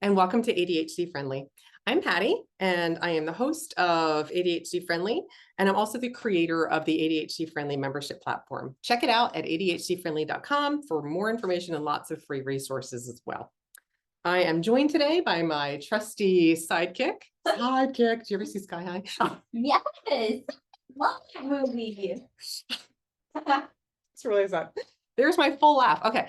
and welcome to ADHD-Friendly. I'm Patty, and I am the host of ADHD-Friendly, and I'm also the creator of the ADHD-Friendly membership platform. Check it out at ADHD-Friendly.com for more information and lots of free resources as well. I am joined today by my trusty sidekick. Sidekick, did you ever see Sky High? Oh. Yes, love that movie. It's really sad. There's my full laugh. Okay.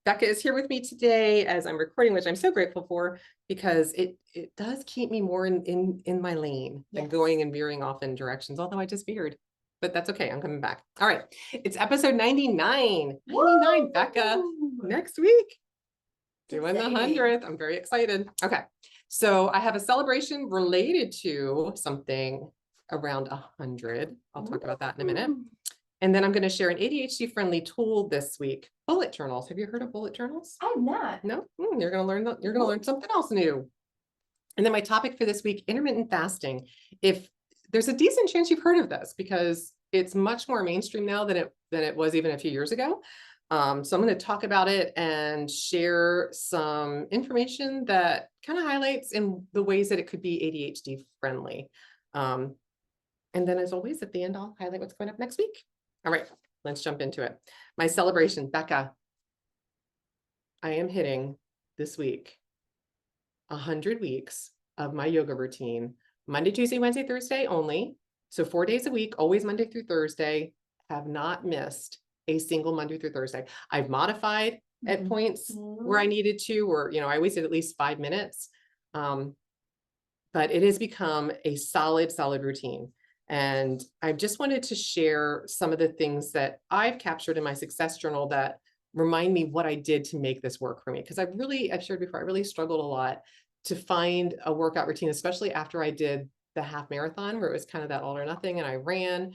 Becca is here with me today as I'm recording, which I'm so grateful for because it does keep me more in my lane than going and veering off in directions, although I just veered. But that's okay. I'm coming back. All right. It's episode 99. 99, Becca. Next week. Doing the 100th. I'm very excited. Okay. So I have a celebration related to something around 100. I'll talk about that in a minute. And then I'm going to share an ADHD-friendly tool this week. Bullet journals. Have you heard of bullet journals? I have not. No? You're going to learn something else new. And then my topic for this week, intermittent fasting. If there's a decent chance you've heard of this because it's much more mainstream now than it was even a few years ago. So I'm going to talk about it and share some information that kind of highlights in the ways that it could be ADHD friendly. And then as always, at the end, I'll highlight what's going up next week. All right, let's jump into it. My celebration, Becca. I am hitting this week 100 weeks of my yoga routine, Monday, Tuesday, Wednesday, Thursday only. So 4 days a week, always Monday through Thursday, have not missed a single Monday through Thursday. I've modified at points where I needed to, or, I always did at least 5 minutes. But it has become a solid routine. And I just wanted to share some of the things that I've captured in my success journal that remind me what I did to make this work for me. Because I've shared before, I really struggled a lot to find a workout routine, especially after I did the half marathon where it was kind of that all or nothing. And I ran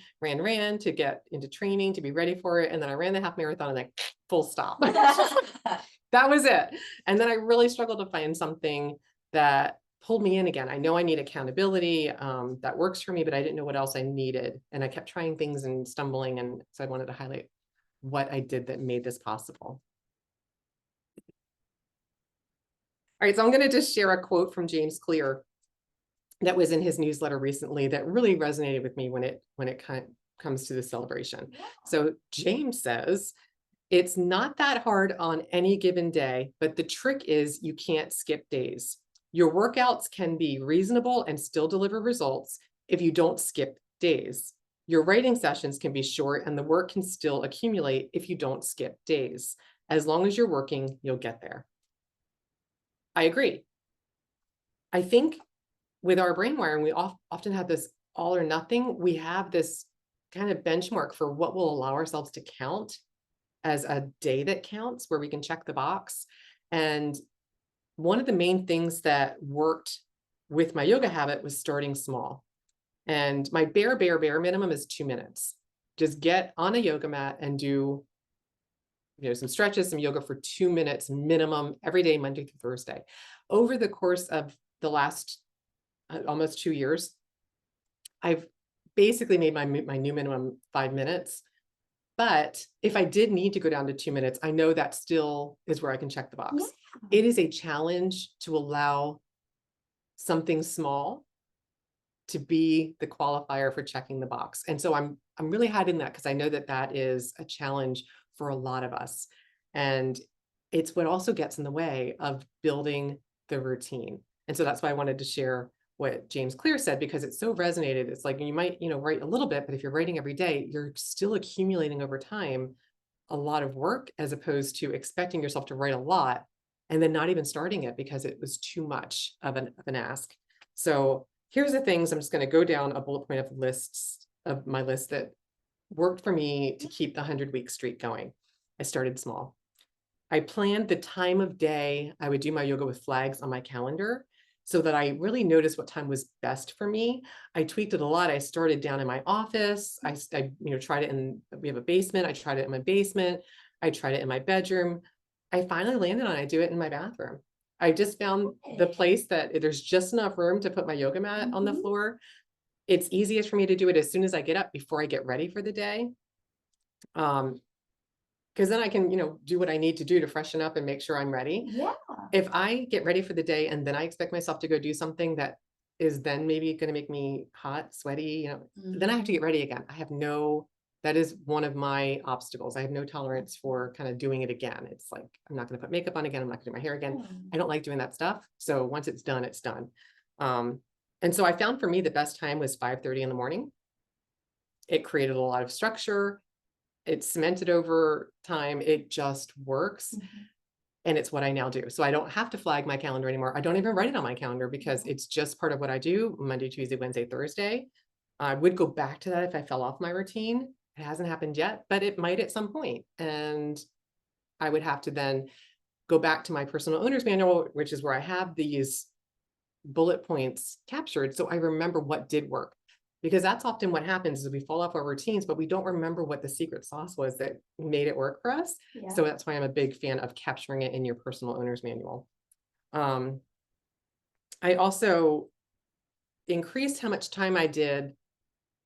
to get into training, to be ready for it. And then I ran the half marathon and then full stop. That was it. And then I really struggled to find something that pulled me in again. I know I need accountability that works for me, but I didn't know what else I needed. And I kept trying things and stumbling. And so I wanted to highlight what I did that made this possible. All right, so I'm going to just share a quote from James Clear that was in his newsletter recently that really resonated with me when it comes to the celebration. So James says, "It's not that hard on any given day, but the trick is you can't skip days. Your workouts can be reasonable and still deliver results if you don't skip days. Your writing sessions can be short and the work can still accumulate if you don't skip days. As long as you're working, you'll get there." I agree. I think with our brain wiring, we often have this all or nothing. We have this kind of benchmark for what we'll allow ourselves to count as a day that counts, where we can check the box. And one of the main things that worked with my yoga habit was starting small. And my bare minimum is 2 minutes. Just get on a yoga mat and do, some stretches, some yoga for 2 minutes minimum every day, Monday through Thursday. Over the course of the last almost 2 years, I've basically made my new minimum 5 minutes. But if I did need to go down to 2 minutes, I know that still is where I can check the box. Yeah. It is a challenge to allow something small to be the qualifier for checking the box. And so I'm really hiding that because I know that is a challenge for a lot of us. And it's what also gets in the way of building the routine. And so that's why I wanted to share what James Clear said, because it so resonated. It's like, you might, write a little bit, but if you're writing every day, you're still accumulating over time a lot of work, as opposed to expecting yourself to write a lot and then not even starting it because it was too much of an ask. So here's the things. I'm just going to go down a bullet point of my list that worked for me to keep the 100-week streak going. I started small. I planned the time of day I would do my yoga with flags on my calendar, so that I really noticed what time was best for me. I tweaked it a lot. I started down in my office. I tried it we have a basement. I tried it in my basement. I tried it in my bedroom. I finally landed on, I do it in my bathroom. I just found the place that there's just enough room to put my yoga mat on the floor. It's easiest for me to do it as soon as I get up, before I get ready for the day. Because then I can, do what I need to do to freshen up and make sure I'm ready. Yeah. If I get ready for the day and then I expect myself to go do something that is then maybe going to make me hot, sweaty, then I have to get ready again. That is one of my obstacles. I have no tolerance for kind of doing it again. It's like, I'm not going to put makeup on again. I'm not going to do my hair again. I don't like doing that stuff. So once it's done, it's done. And so I found for me, the best time was 5:30 in the morning. It created a lot of structure. It's cemented over time. It just works. And it's what I now do. So I don't have to flag my calendar anymore. I don't even write it on my calendar because it's just part of what I do Monday, Tuesday, Wednesday, Thursday. I would go back to that if I fell off my routine. It hasn't happened yet, but it might at some point. And I would have to then go back to my personal owner's manual, which is where I have these bullet points captured. So I remember what did work. Because that's often what happens is we fall off our routines, but we don't remember what the secret sauce was that made it work for us. Yeah. So that's why I'm a big fan of capturing it in your personal owner's manual. I also increased how much time I did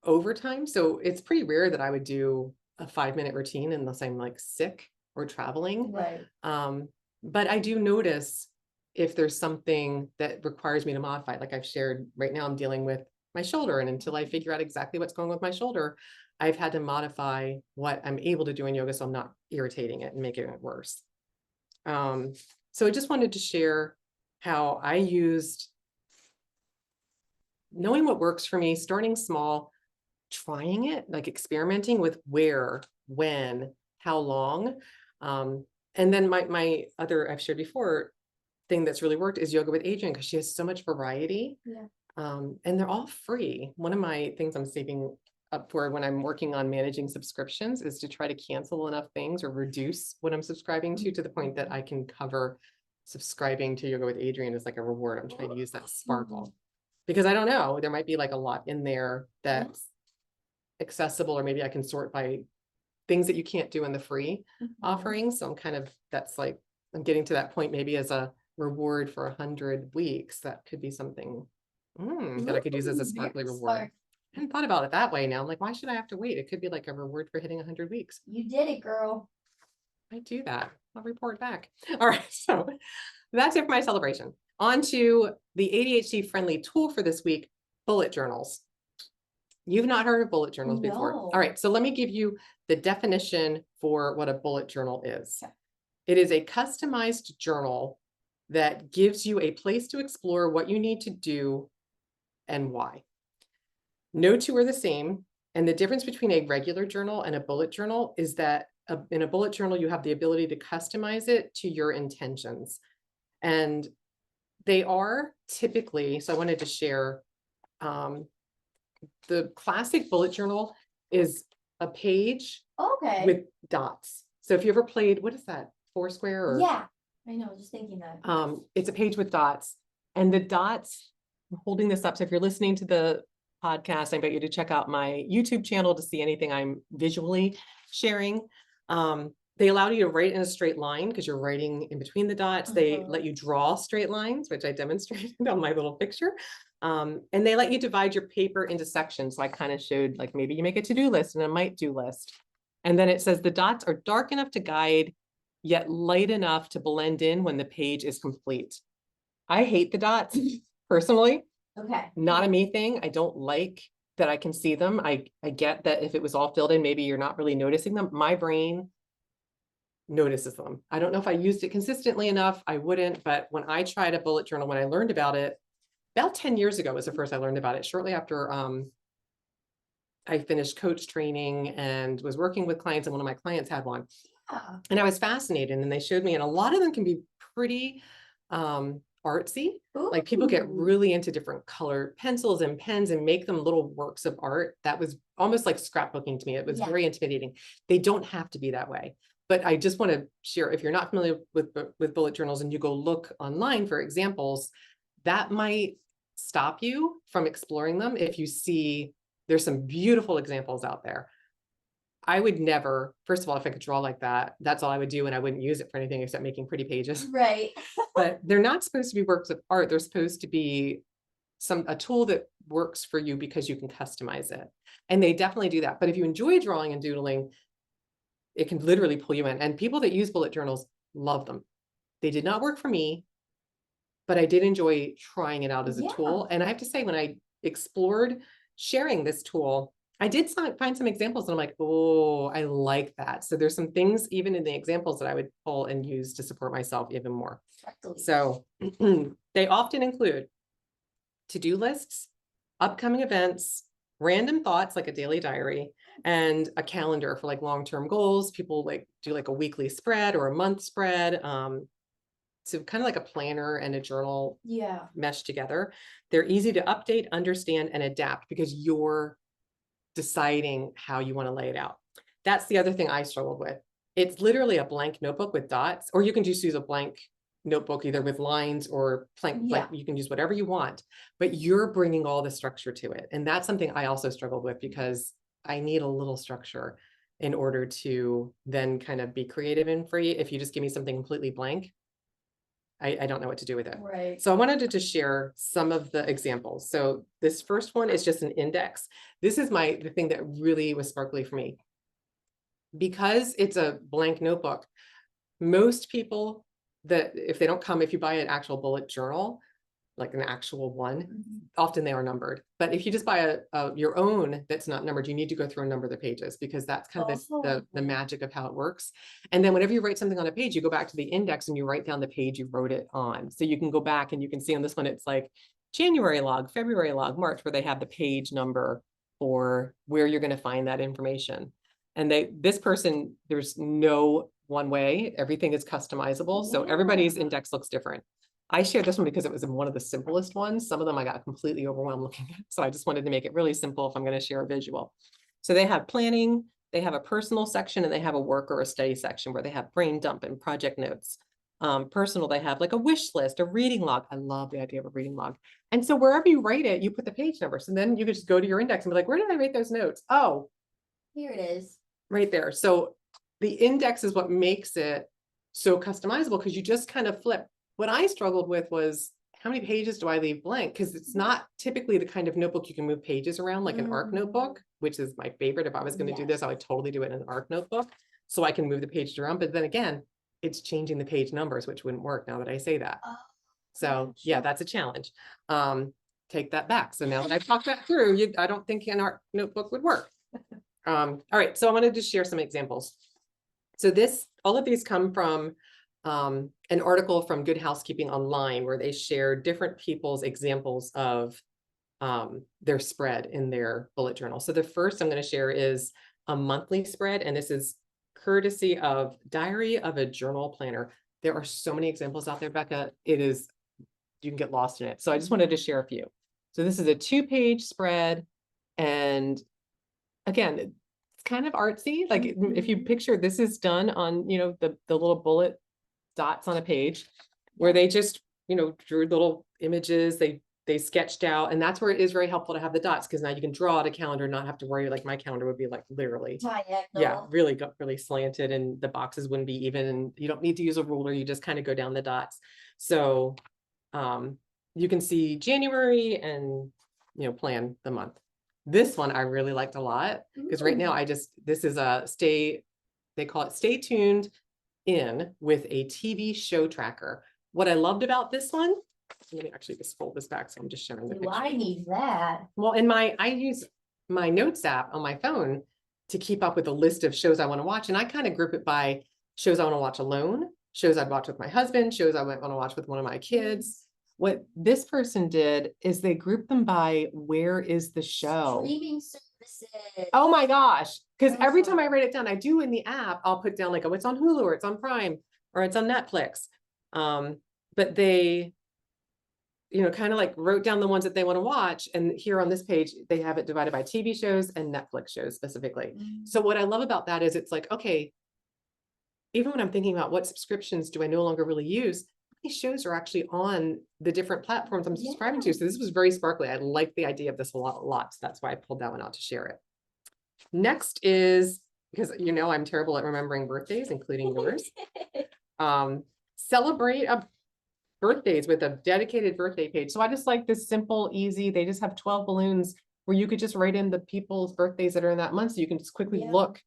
overtime. So it's pretty rare that I would do a 5-minute routine unless I'm like sick or traveling. Right. But I do notice if there's something that requires me to modify, like I've shared right now, I'm dealing with my shoulder. And until I figure out exactly what's going on with my shoulder, I've had to modify what I'm able to do in yoga so I'm not irritating it and making it worse. So I just wanted to share how I used knowing what works for me, starting small, trying it, like experimenting with where, when, how long. And then my other, I've shared before, thing that's really worked is yoga with Adrienne, because she has so much variety. Yeah. And they're all free. One of my things I'm saving up for when I'm working on managing subscriptions is to try to cancel enough things or reduce what I'm subscribing to the point that I can cover subscribing to Yoga with Adrienne as like a reward. I'm trying to use that sparkle because I don't know, there might be like a lot in there that's accessible, or maybe I can sort by things that you can't do in the free offerings. So I'm getting to that point, maybe as a reward for 100 weeks. That could be something that I could use as a sparkly reward. I hadn't thought about it that way. Now I'm like, why should I have to wait? It could be like a reward for hitting 100 weeks. You did it, girl. I do that. I'll report back. All right. So that's it for my celebration. On to the ADHD-friendly tool for this week, bullet journals. You've not heard of bullet journals before. All right. So let me give you the definition for what a bullet journal is. Okay. It is a customized journal that gives you a place to explore what you need to do and why. No two are the same. And the difference between a regular journal and a bullet journal is that in a bullet journal, you have the ability to customize it to your intentions. And they are typically, so I wanted to share, the classic bullet journal is a page with dots. So if you ever played, what is that? Foursquare? Or, yeah, I know, just thinking that. It's a page with dots, and the dots, I'm holding this up. So if you're listening to the podcast, I invite you to check out my YouTube channel to see anything I'm visually sharing. They allow you to write in a straight line because you're writing in between the dots. They let you draw straight lines, which I demonstrated on my little picture. And they let you divide your paper into sections. So I kind of showed, like, maybe you make a to-do list and a might-do list. And then it says the dots are dark enough to guide, yet light enough to blend in when the page is complete. I hate the dots personally. Okay. Not a me thing. I don't like that I can see them. I get that if it was all filled in, maybe you're not really noticing them. My brain notices them. I don't know if I used it consistently enough. I wouldn't, but when I tried a bullet journal, when I learned about it, about 10 years ago was the first I learned about it. Shortly after I finished coach training and was working with clients, and one of my clients had one. Yeah. And I was fascinated, and they showed me, and a lot of them can be pretty artsy. Ooh. Like people get really into different colored pencils and pens and make them little works of art. That was almost like scrapbooking to me. It was very intimidating. They don't have to be that way. But I just want to share, if you're not familiar with bullet journals and you go look online for examples, that might stop you from exploring them. If you see, there's some beautiful examples out there. I would never, first of all, if I could draw like that, that's all I would do. And I wouldn't use it for anything except making pretty pages. Right. But they're not supposed to be works of art. They're supposed to be a tool that works for you because you can customize it. And they definitely do that. But if you enjoy drawing and doodling, it can literally pull you in. And people that use bullet journals love them. They did not work for me, but I did enjoy trying it out as a tool. And I have to say, when I explored sharing this tool, I did find some examples and I'm like, oh, I like that. So there's some things even in the examples that I would pull and use to support myself even more. So they often include to-do lists, upcoming events, random thoughts like a daily diary, and a calendar for like long-term goals. People like do like a weekly spread or a month spread. So kind of like a planner and a journal mesh together. They're easy to update, understand, and adapt because you're deciding how you want to lay it out. That's the other thing I struggled with. It's literally a blank notebook with dots, or you can just use a blank notebook either with lines or blank. You can use whatever you want, but you're bringing all the structure to it. And that's something I also struggled with because I need a little structure in order to then kind of be creative and free. If you just give me something completely blank, I don't know what to do with it. Right. So I wanted to just share some of the examples. So this first one is just an index. This is the thing that really was sparkly for me. Because it's a blank notebook, most people that if you buy an actual bullet journal, like an actual one, often they are numbered. But if you just buy your own that's not numbered, you need to go through and number the pages because that's kind of the magic of how it works. And then whenever you write something on a page, you go back to the index and you write down the page you wrote it on. So you can go back and you can see on this one, it's like January log, February log, March, where they have the page number for where you're going to find that information. And this person, there's no one way, everything is customizable. So everybody's index looks different. I shared this one because it was one of the simplest ones. Some of them I got completely overwhelmed looking at. So I just wanted to make it really simple if I'm going to share a visual. So they have planning, they have a personal section, and they have a work or a study section where they have brain dump and project notes. Personal, they have like a wish list, a reading log. I love the idea of a reading log. And so wherever you write it, you put the page number. So then you could just go to your index and be like, where did I write those notes? Oh, here it is. Right there. So the index is what makes it so customizable because you just kind of flip. What I struggled with was how many pages do I leave blank? Because it's not typically the kind of notebook you can move pages around like an ARC notebook, which is my favorite. If I was going to do this, I would totally do it in an ARC notebook so I can move the pages around. But then again, it's changing the page numbers, which wouldn't work now that I say that. So yeah, that's a challenge. Take that back. So now that I've talked that through, I don't think an ARC notebook would work. All right, so I wanted to share some examples. So all of these come from an article from Good Housekeeping Online where they share different people's examples of their spread in their bullet journal. So the first I'm going to share is a monthly spread, and this is courtesy of Diary of a Journal Planner. There are so many examples out there, Becca. You can get lost in it. So I just wanted to share a few. So this is a 2-page spread, and again, it's kind of artsy. Like if you picture, this is done on, the little bullet dots on a page where they just, drew little images, they sketched out, and that's where it is very helpful to have the dots because now you can draw out a calendar, not have to worry, like my calendar would be like literally, really slanted, and the boxes wouldn't be even, and you don't need to use a ruler, you just kind of go down the dots. So you can see January and, plan the month. This one I really liked a lot because right now this is they call it Stay Tuned In with a TV show tracker. What I loved about this one, let me actually just fold this back so I'm just showing the picture. I need that. Well, I use my notes app on my phone to keep up with a list of shows I want to watch. And I kind of group it by shows I want to watch alone, shows I'd watch with my husband, shows I want to watch with one of my kids. What this person did is they grouped them by where is the show. Streaming services. Oh my gosh. Because every time I write it down, I do in the app, I'll put down like, oh, it's on Hulu or it's on Prime or it's on Netflix. But they, kind of like wrote down the ones that they want to watch. And here on this page, they have it divided by TV shows and Netflix shows specifically. So what I love about that is it's like, okay, even when I'm thinking about what subscriptions do I no longer really use, these shows are actually on the different platforms I'm subscribing to. So this was very sparkly. I like the idea of this a lot. So that's why I pulled that one out to share it. Next is, because I'm terrible at remembering birthdays, including yours. Celebrate birthdays with a dedicated birthday page. So I just like this simple, easy, they just have 12 balloons where you could just write in the people's birthdays that are in that month. So you can just quickly look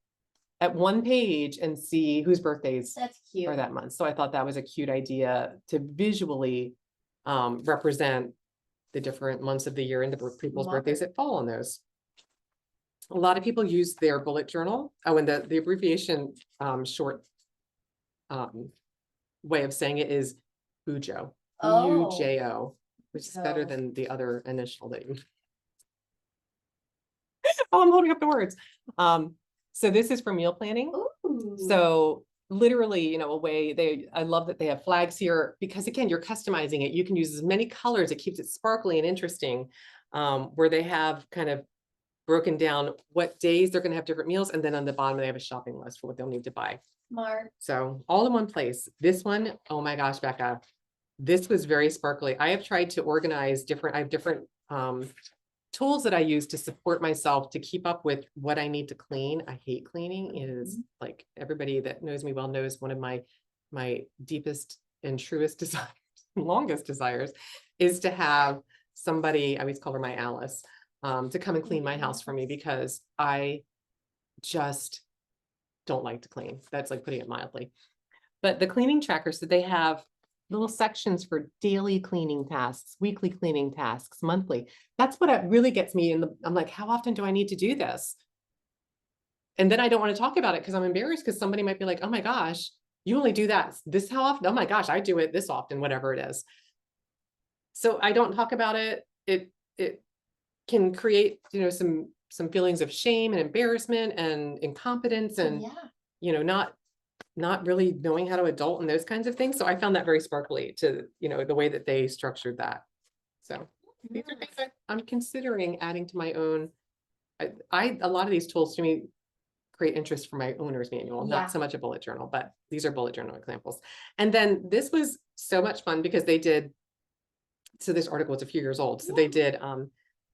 at one page and see whose birthdays That's cute. are that month. So I thought that was a cute idea to visually represent the different months of the year and the people's Love birthdays it. that fall on those. A lot of people use their bullet journal. Oh, and the abbreviation short way of saying it is BUJO, Oh. BUJO, which is better BUJO. than the other initial that you. Oh, I'm holding up the words. So this is for meal planning. Ooh. So literally, you know, I love that they have flags here because again, you're customizing it. You can use as many colors. It keeps it sparkly and interesting. Where they have kind of broken down what days they're going to have different meals. And then on the bottom, they have a shopping list for what they'll need to buy. Smart. So all in one place. This one, oh my gosh, Becca, this was very sparkly. I have tried to organize I have different tools that I use to support myself to keep up with what I need to clean. I hate cleaning. It is like everybody that knows me well knows one of my deepest and truest desires, longest desires is to have somebody, I always call her my Alice, to come and clean my house for me because I just don't like to clean. That's like putting it mildly. But the cleaning tracker, so they have little sections for daily cleaning tasks, weekly cleaning tasks, monthly. That's what really gets me in I'm like, how often do I need to do this? And then I don't want to talk about it because I'm embarrassed because somebody might be like, oh my gosh, you only do that this how often? Oh my gosh, I do it this often, whatever it is. So I don't talk about it. It can create, you know, some feelings of shame and embarrassment and incompetence and, you know, not really knowing how to adult and those kinds of things. So I found that very sparkly to, you know, the way that they structured that. So these are things that I'm considering adding to my own. A lot of these tools to me create interest for my owner's manual, not so much a bullet journal, but these are bullet journal examples. And then this was so much fun because they did, so this article is a few years old. So they did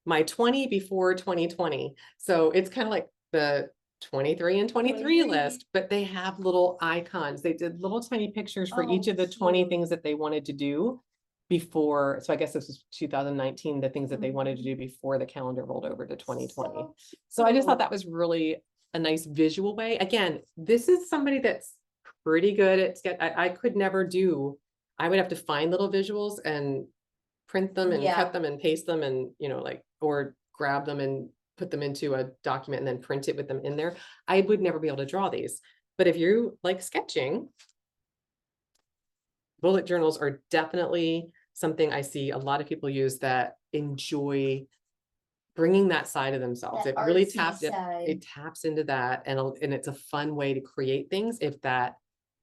my 20 before 2020. So it's kind of like the 23 and 23 list, but they have little icons. They did little tiny pictures for each of the 20 things that they wanted to do before. So I guess this was 2019, the things that they wanted to do before the calendar rolled over to 2020. So I just thought that was really a nice visual way. Again, this is somebody that's pretty good at I could never do, I would have to find little visuals and print them and cut them and paste them and, you know, like, or grab them and put them into a document and then print it with them in there. I would never be able to draw these. But if you like sketching, bullet journals are definitely something I see a lot of people use that enjoy bringing that side of themselves. It really taps into that. And it's a fun way to create things if that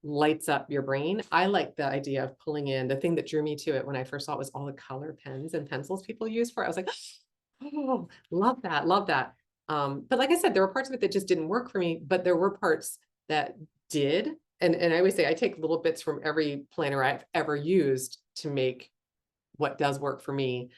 lights up your brain. I like the idea of pulling in. The thing that drew me to it when I first saw it was all the color pens and pencils people use for it. I was like, oh, love that, love that. But like I said, there were parts of it that just didn't work for me, but there were parts that did. And I always say I take little bits from every planner I've ever used to make what does work for me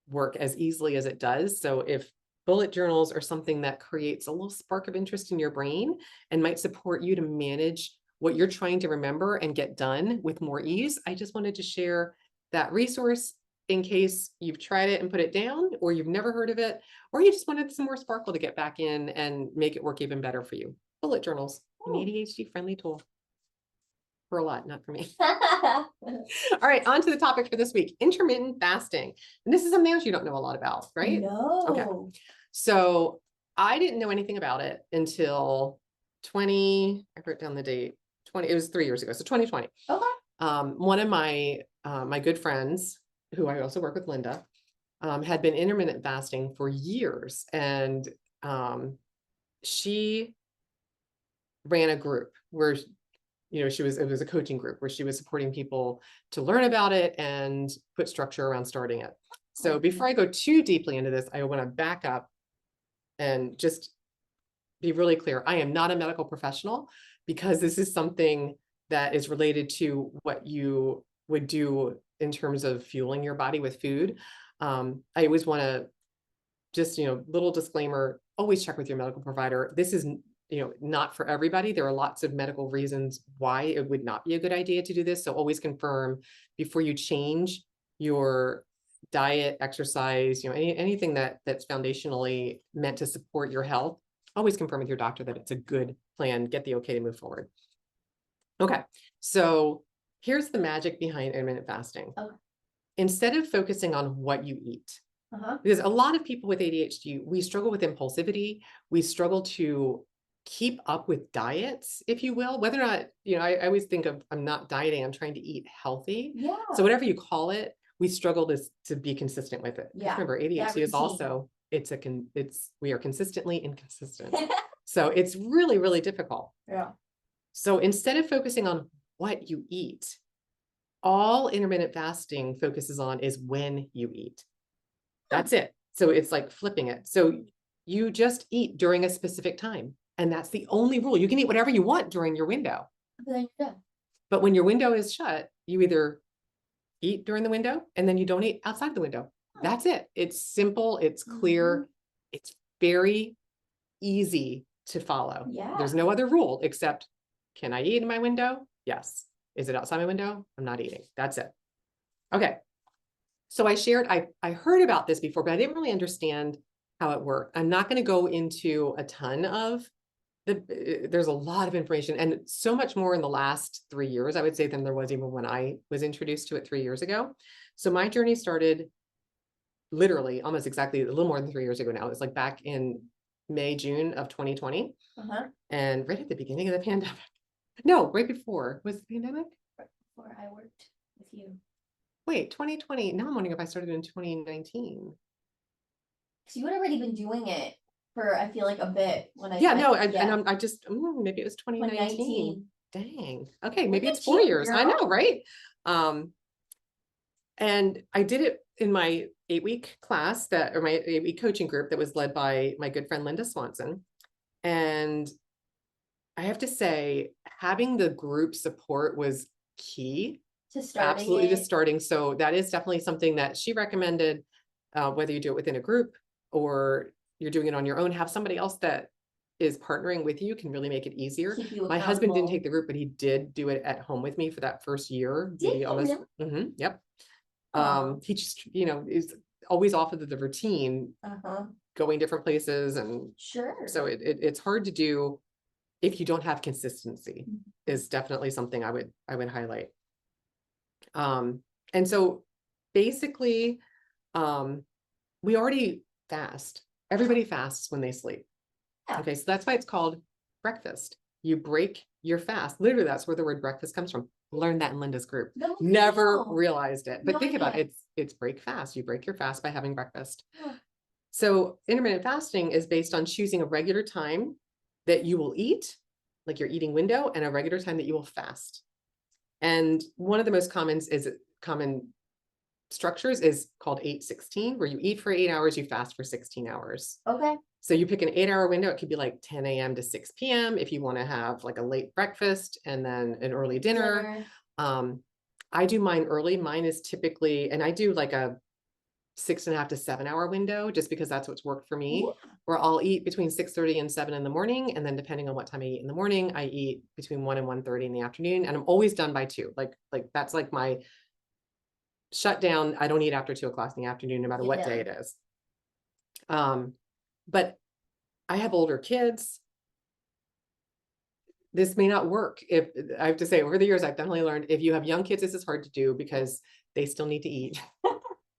work as easily as it does. So if bullet journals are something that creates a little spark of interest in your brain and might support you to manage what you're trying to remember and get done with more ease, I just wanted to share that resource in case you've tried it and put it down, or you've never heard of it, or you just wanted some more sparkle to get back in and make it work even better for you. Bullet journals, an ADHD-friendly tool. For a lot, not for me. All right, on to the topic for this week, intermittent fasting. And this is something else you don't know a lot about, right? No. Okay. So I didn't know anything about it until I wrote down the date, it was 3 years ago, so 2020. Okay. One of my good friends, who I also work with, Linda, had been intermittent fasting for years. And she ran a group where, you know, it was a coaching group where she was supporting people to learn about it and put structure around starting it. So before I go too deeply into this, I want to back up and just be really clear. I am not a medical professional because this is something that is related to what you would do in terms of fueling your body with food. I always want to just, you know, little disclaimer, always check with your medical provider. This is, you know, not for everybody. There are lots of medical reasons why it would not be a good idea to do this. So always confirm before you change your diet, exercise, you know, anything that's foundationally meant to support your health. always confirm with your doctor that it's a good plan, get the okay to move forward. Okay, so here's the magic behind intermittent fasting. Okay. Instead of focusing on what you eat, because a lot of people with ADHD, we struggle with impulsivity. We struggle to keep up with diets, if you will, whether or not, I always think of, I'm not dieting, I'm trying to eat healthy. Yeah. So whatever you call it, we struggle to be consistent with it. Yeah. Remember, ADHD is also, we are consistently inconsistent. So it's really, really difficult. Yeah. So instead of focusing on what you eat, all intermittent fasting focuses on is when you eat. That's it. So it's like flipping it. So you just eat during a specific time. And that's the only rule. You can eat whatever you want during your window. But when your window is shut, you either eat during the window and then you don't eat outside the window. That's it. It's simple. It's clear. It's very easy to follow. Yeah. There's no other rule except, can I eat in my window? Yes. Is it outside my window? I'm not eating. That's it. Okay. So I heard about this before, but I didn't really understand how it worked. I'm not going to go into a ton of there's a lot of information and so much more in the last 3 years, I would say, than there was even when I was introduced to it 3 years ago. So my journey started literally almost exactly a little more than 3 years ago now. It's like back in May, June of 2020. And right at the beginning of the pandemic. No, right before. Was the pandemic? Right before I worked with you. Wait, 2020. Now I'm wondering if I started in 2019. Because you had already been doing it for, I feel like, a bit when I. Yeah, no, and I just, maybe it was 2019. Dang. Okay, maybe it's 4 years. I know, right? And I did it in my 8-week class or my 8-week coaching group that was led by my good friend, Linda Swanson. And I have to say, having the group support was key. To starting absolutely it. To starting. So that is definitely something that she recommended, whether you do it within a group or you're doing it on your own, have somebody else that is partnering with you can really make it easier. My husband didn't take the group, but he did do it at home with me for that first year. Did he? Almost, yep. He just, is always off of the routine, going different places. And so it's hard to do if you don't have consistency, is definitely something I would highlight. And so basically, we already fast. Everybody fasts when they sleep. Yeah. Okay, so that's why it's called breakfast. You break your fast. Literally, that's where the word breakfast comes from. Learned that in Linda's group. Never realized it, but think about it. It's break fast. You break your fast by having breakfast. Yeah. So intermittent fasting is based on choosing a regular time that you will eat, like your eating window, and a regular time that you will fast. And one of the most common structures is called 8-16, where you eat for 8 hours, you fast for 16 hours. Okay. So you pick an 8-hour window. It could be like 10 a.m. to 6 p.m. if you want to have like a late breakfast and then an early dinner. I do mine early. Mine is typically, and I do like a 6.5 to 7 hour window, just because that's what's worked for me, where I'll eat between 6:30 and 7 in the morning. And then depending on what time I eat in the morning, I eat between 1 and 1:30 in the afternoon. And I'm always done by 2. Like that's like my shut down. I don't eat after 2 o'clock in the afternoon, no matter what day it is. But I have older kids. This may not work. If I have to say, over the years, I've definitely learned if you have young kids, this is hard to do because they still need to eat.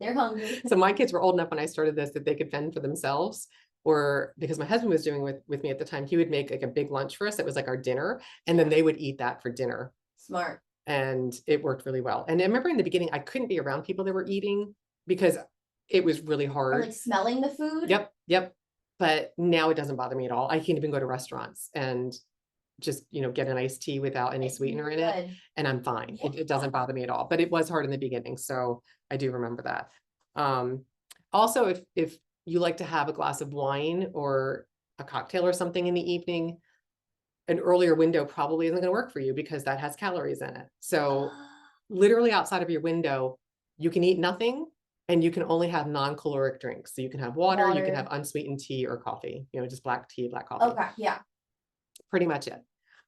They're hungry. So my kids were old enough when I started this that they could fend for themselves, or because my husband was doing with me at the time, he would make like a big lunch for us. It was like our dinner, and then they would eat that for dinner. Smart. And it worked really well. And I remember in the beginning, I couldn't be around people that were eating because it was really hard. Or like smelling the food. Yep. But now it doesn't bother me at all. I can even go to restaurants and just, get an iced tea without any sweetener in it, and I'm fine. It doesn't bother me at all, but it was hard in the beginning. So I do remember that. Also, if you like to have a glass of wine or a cocktail or something in the evening, an earlier window probably isn't going to work for you because that has calories in it. So literally outside of your window, you can eat nothing, and you can only have non-caloric drinks. So you can have water, you can have unsweetened tea or coffee, just black tea, black coffee. Okay. Yeah. Pretty much it.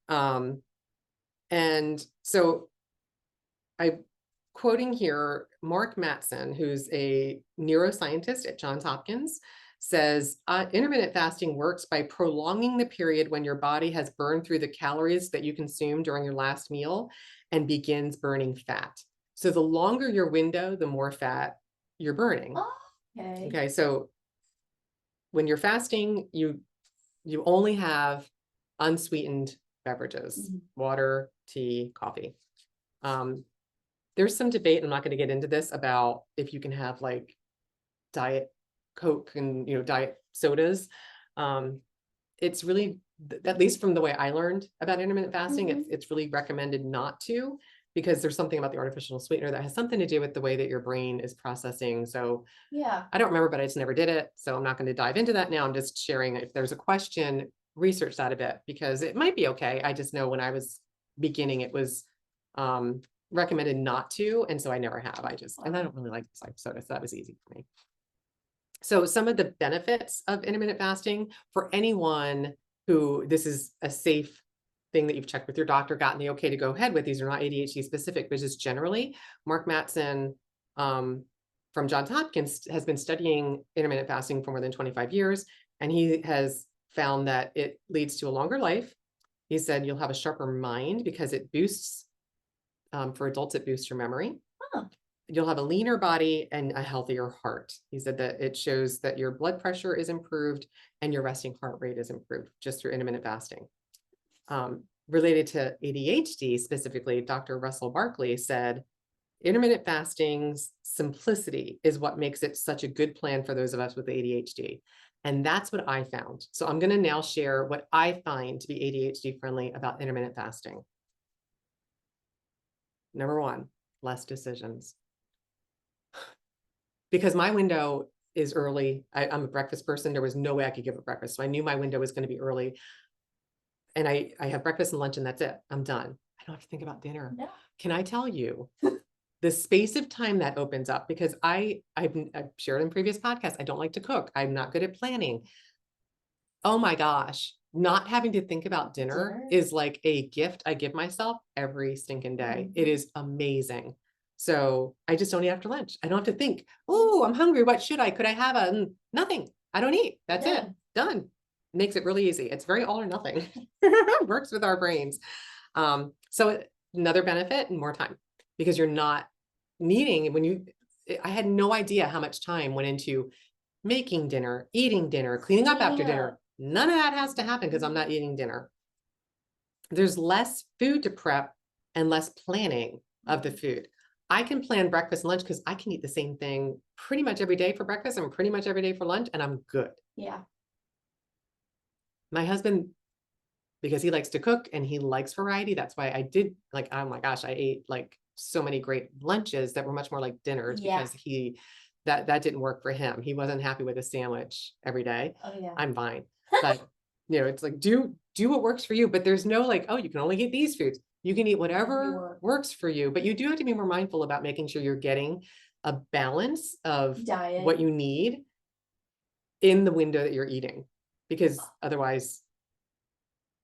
And so I'm quoting here Mark Mattson, who's a neuroscientist at Johns Hopkins, says intermittent fasting works by prolonging the period when your body has burned through the calories that you consumed during your last meal and begins burning fat. So the longer your window, the more fat you're burning. Oh, okay. Okay, so when you're fasting, you only have unsweetened beverages, water, tea, coffee. There's some debate, I'm not going to get into this, about if you can have like diet Coke and, diet sodas. It's really, at least from the way I learned about intermittent fasting, it's really recommended not to, because there's something about the artificial sweetener that has something to do with the way that your brain is processing. So yeah, I don't remember, but I just never did it. So I'm not going to dive into that now. I'm just sharing, if there's a question, research that a bit, because it might be okay. I just know when I was beginning, it was recommended not to. And so I never have. And I don't really like soda, so that was easy for me. So some of the benefits of intermittent fasting for anyone who this is a safe thing that you've checked with your doctor, gotten the okay to go ahead with. These are not ADHD specific, but just generally. Mark Mattson from Johns Hopkins has been studying intermittent fasting for more than 25 years. And he has found that it leads to a longer life. He said you'll have a sharper mind because it boosts, for adults, it boosts your memory. Huh. You'll have a leaner body and a healthier heart. He said that it shows that your blood pressure is improved and your resting heart rate is improved just through intermittent fasting. Related to ADHD specifically, Dr. Russell Barkley said, intermittent fasting's simplicity is what makes it such a good plan for those of us with ADHD. And that's what I found. So I'm going to now share what I find to be ADHD friendly about intermittent fasting. Number one, less decisions. Because my window is early. I'm a breakfast person. There was no way I could give up breakfast. So I knew my window was going to be early. And I have breakfast and lunch and that's it. I'm done. I don't have to think about dinner. No. Can I tell you the space of time that opens up? Because I've shared in previous podcasts, I don't like to cook. I'm not good at planning. Oh my gosh. Not having to think about dinner is like a gift I give myself every stinking day. It is amazing. So I just don't eat after lunch. I don't have to think, oh, I'm hungry. What should I? Could I have nothing? I don't eat. That's it. Done. Makes it really easy. It's very all or nothing. Works with our brains. So another benefit, more time, because you're not needing, I had no idea how much time went into making dinner, eating dinner, cleaning up after dinner. None of that has to happen because I'm not eating dinner. There's less food to prep and less planning of the food. I can plan breakfast and lunch because I can eat the same thing pretty much every day for breakfast and pretty much every day for lunch, and I'm good. Yeah. My husband, because he likes to cook and he likes variety, that's why I did, like, oh my gosh, I ate like so many great lunches that were much more like dinners, because that didn't work for him. He wasn't happy with a sandwich every day. Oh yeah. I'm fine. But it's like, do what works for you, but there's no like, oh, you can only eat these foods. You can eat whatever works for you, but you do have to be more mindful about making sure you're getting a balance of diet, what you need in the window that you're eating, because otherwise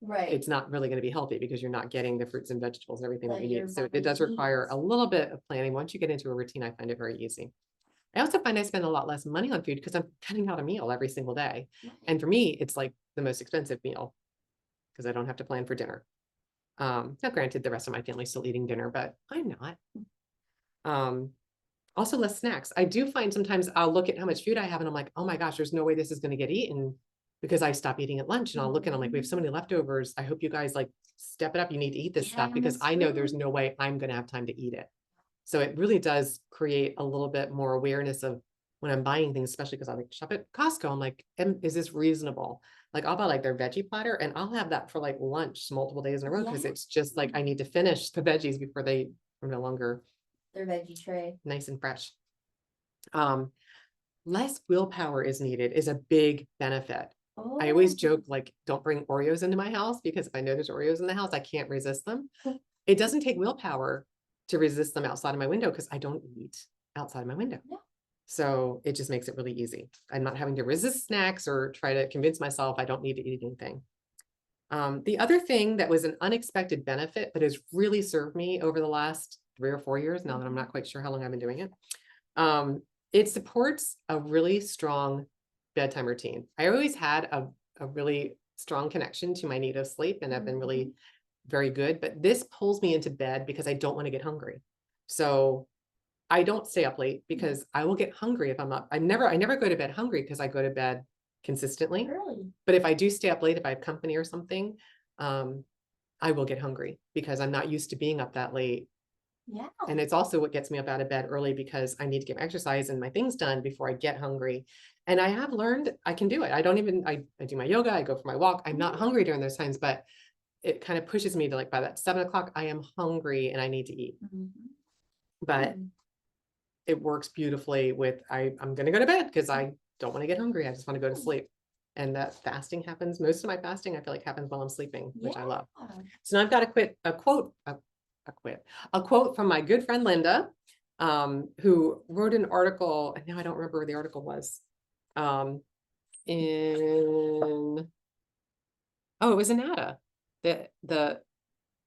it's not really going to be healthy, because you're not getting the fruits and vegetables and everything that you need. So it does require a little bit of planning. Once you get into a routine, I find it very easy. I also find I spend a lot less money on food because I'm cutting out a meal every single day. And for me, it's like the most expensive meal because I don't have to plan for dinner. Now granted, the rest of my family's still eating dinner, but I'm not. Also less snacks. I do find sometimes I'll look at how much food I have and I'm like, oh my gosh, there's no way this is going to get eaten, because I stop eating at lunch, and I'll look and I'm like, we have so many leftovers. I hope you guys like step it up. You need to eat this stuff, because I know there's no way I'm going to have time to eat it. So it really does create a little bit more awareness of when I'm buying things, especially because I like to shop at Costco. I'm like, is this reasonable? Like I'll buy like their veggie platter and I'll have that for like lunch multiple days in a row, because it's just like I need to finish the veggies before they are no longer their veggie tray nice and fresh. Less willpower is needed is a big benefit. I always joke, like, don't bring Oreos into my house, because if I know there's Oreos in the house, I can't resist them. It doesn't take willpower to resist them outside of my window, because I don't eat outside of my window. Yeah. So it just makes it really easy. I'm not having to resist snacks or try to convince myself I don't need to eat anything. The other thing that was an unexpected benefit, but has really served me over the last 3 or 4 years, now that I'm not quite sure how long I've been doing it, it supports a really strong bedtime routine. I always had a really strong connection to my need of sleep, and I've been really very good, but this pulls me into bed because I don't want to get hungry. So I don't stay up late because I will get hungry if I'm up. I never go to bed hungry because I go to bed consistently. Early. But if I do stay up late, if I have company or something, I will get hungry because I'm not used to being up that late. Yeah. And it's also what gets me up out of bed early because I need to get my exercise and my things done before I get hungry. And I have learned I can do it. I do my yoga, I go for my walk. I'm not hungry during those times, but it kind of pushes me to like by that 7 o'clock, I am hungry and I need to eat. But it works beautifully with I'm going to go to bed because I don't want to get hungry. I just want to go to sleep. And that fasting happens. Most of my fasting, I feel like, happens while I'm sleeping, which I love. So now I've got a quote from my good friend Linda, who wrote an article, and now I don't remember where the article was. It was in ADA, the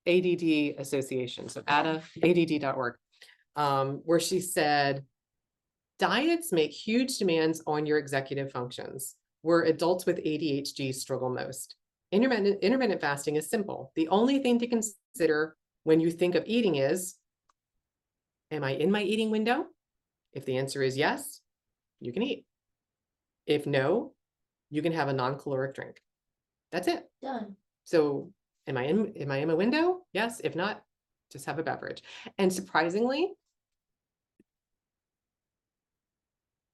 ADD Association. So ADD.org, where she said, diets make huge demands on your executive functions, where adults with ADHD struggle most. Intermittent fasting is simple. The only thing to consider when you think of eating is, am I in my eating window? If the answer is yes, you can eat. If no, you can have a non-caloric drink. That's it. Done. So am I in my window? Yes. If not, just have a beverage. And surprisingly,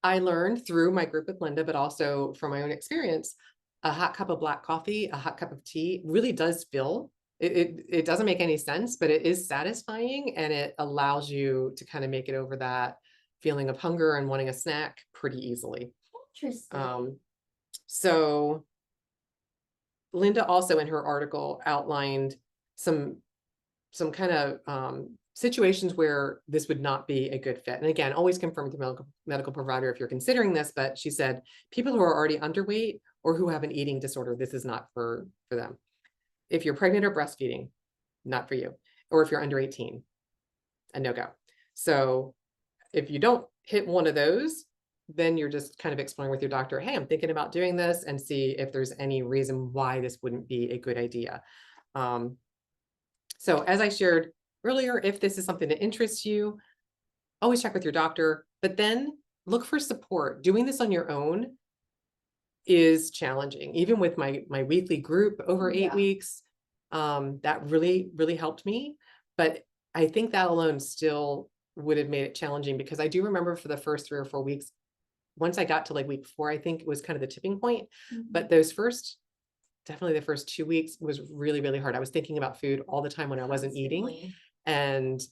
I learned through my group with Linda, but also from my own experience, a hot cup of black coffee, a hot cup of tea really does fill. It doesn't make any sense, but it is satisfying, and it allows you to kind of make it over that feeling of hunger and wanting a snack pretty easily. Interesting. So Linda also in her article outlined some kind of situations where this would not be a good fit. And again, always confirm with your medical provider if you're considering this, but she said people who are already underweight or who have an eating disorder, this is not for them. If you're pregnant or breastfeeding, not for you. Or if you're under 18, a no-go. So if you don't hit one of those, then you're just kind of exploring with your doctor, hey, I'm thinking about doing this, and see if there's any reason why this wouldn't be a good idea. So as I shared earlier, if this is something that interests you, always check with your doctor, but then look for support. Doing this on your own is challenging. Even with my weekly group over 8 weeks, that really helped me. But I think that alone still would have made it challenging, because I do remember for the first 3 or 4 weeks, once I got to like week 4, I think it was kind of the tipping point. But definitely the first 2 weeks was really hard. I was thinking about food all the time when I wasn't eating. And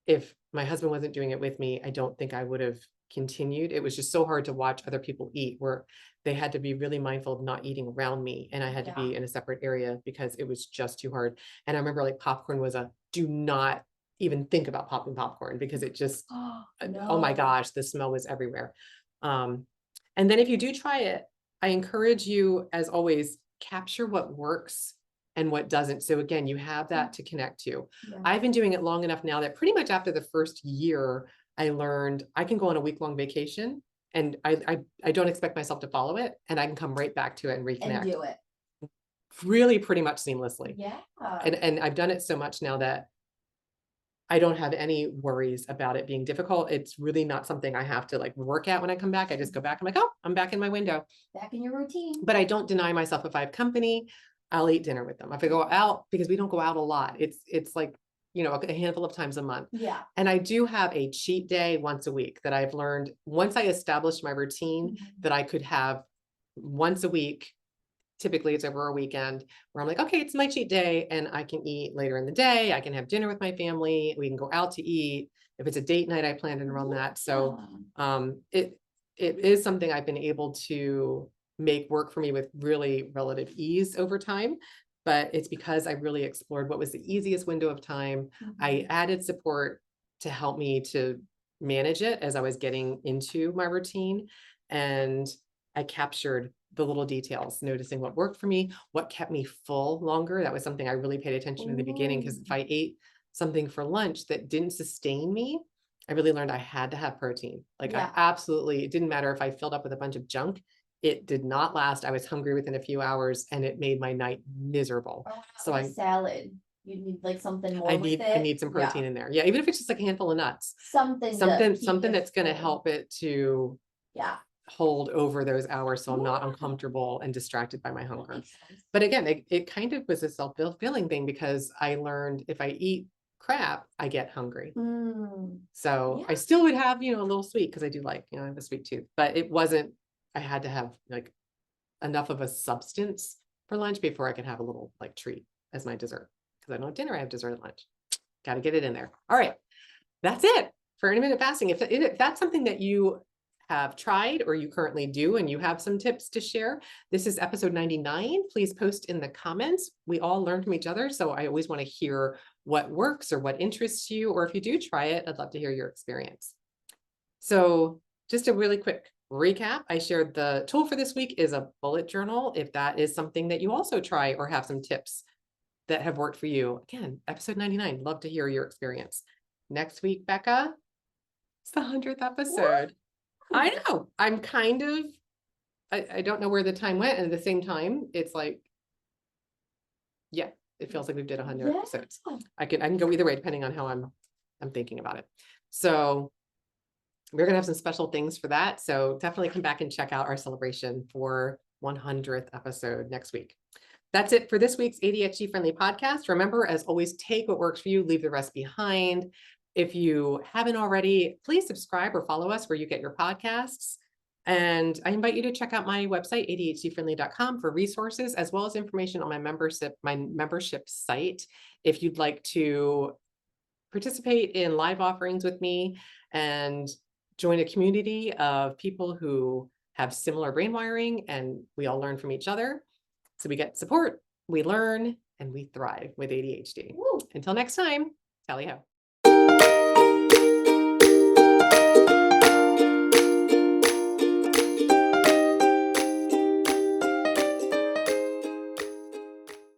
if my husband wasn't doing it with me, I don't think I would have continued. It was just so hard to watch other people eat, where they had to be really mindful of not eating around me, and I had to be in a separate area because it was just too hard. And I remember like popcorn was do not even think about popping popcorn, because it just, oh my gosh, the smell was everywhere. And then if you do try it, I encourage you, as always, capture what works and what doesn't. So again, you have that to connect to. I've been doing it long enough now that pretty much after the first year, I learned I can go on a week-long vacation, and I don't expect myself to follow it, and I can come right back to it and reconnect. And do it. Really pretty much seamlessly. Yeah. And I've done it so much now that I don't have any worries about it being difficult. It's really not something I have to like work at when I come back. I just go back. I'm like, oh, I'm back in my window. Back in your routine. But I don't deny myself. If I have company, I'll eat dinner with them. If I go out, because we don't go out a lot, it's like, you know, a handful of times a month. Yeah. And I do have a cheat day once a week that I've learned, once I established my routine, that I could have once a week. Typically it's over a weekend, where I'm like, okay, it's my cheat day, and I can eat later in the day. I can have dinner with my family. We can go out to eat. If it's a date night, I plan it around that. So it is something I've been able to make work for me with really relative ease over time. But it's because I really explored what was the easiest window of time. I added support to help me to manage it as I was getting into my routine. And I captured the little details, noticing what worked for me, what kept me full longer. That was something I really paid attention to in the beginning, because if I ate something for lunch that didn't sustain me, I really learned I had to have protein. Like I absolutely, it didn't matter if I filled up with a bunch of junk. It did not last. I was hungry within a few hours and it made my night miserable. Or So like a salad. You need like something more I with need it. some protein in there. Yeah, even if it's just like a handful of nuts. Something Something it that's going to full. help it to hold over those hours so I'm not Yeah. uncomfortable and distracted by my That hunger. makes sense. But again, it kind of was a self-fulfilling thing because I learned if I eat crap, I get hungry. So I Yeah. still would have, a little sweet because I do like, I have a sweet tooth, but it wasn't, I had to have like enough of a substance for lunch before I could have a little like treat as my dessert. Because I don't have dinner, I have dessert at lunch. Got to get it in there. All right. That's it for intermittent fasting. If that's something that you have tried or you currently do and you have some tips to share, this is episode 99. Please post in the comments. We all learn from each other. So I always want to hear what works or what interests you, or if you do try it, I'd love to hear your experience. So just a really quick recap. I shared the tool for this week is a bullet journal. If that is something that you also try or have some tips that have worked for you, again, episode 99, love to hear your experience. Next week, Becca, it's the 100th episode. I know. I'm kind of, I don't know where the time went. And at the same time, it's like, yeah, it feels like we've did 100 episodes. I can go either way, depending on how I'm thinking about it. So we're going to have some special things for that. So definitely come back and check out our celebration for 100th episode next week. That's it for this week's ADHD-Friendly Podcast. Remember, as always, take what works for you, leave the rest behind. If you haven't already, please subscribe or follow us where you get your podcasts. And I invite you to check out my website, ADHD-friendly.com, for resources, as well as information on my membership site. If you'd like to participate in live offerings with me and join a community of people who have similar brain wiring, and we all learn from each other. So we get support, we learn, and we thrive with ADHD. Woo. Until next time, tally ho.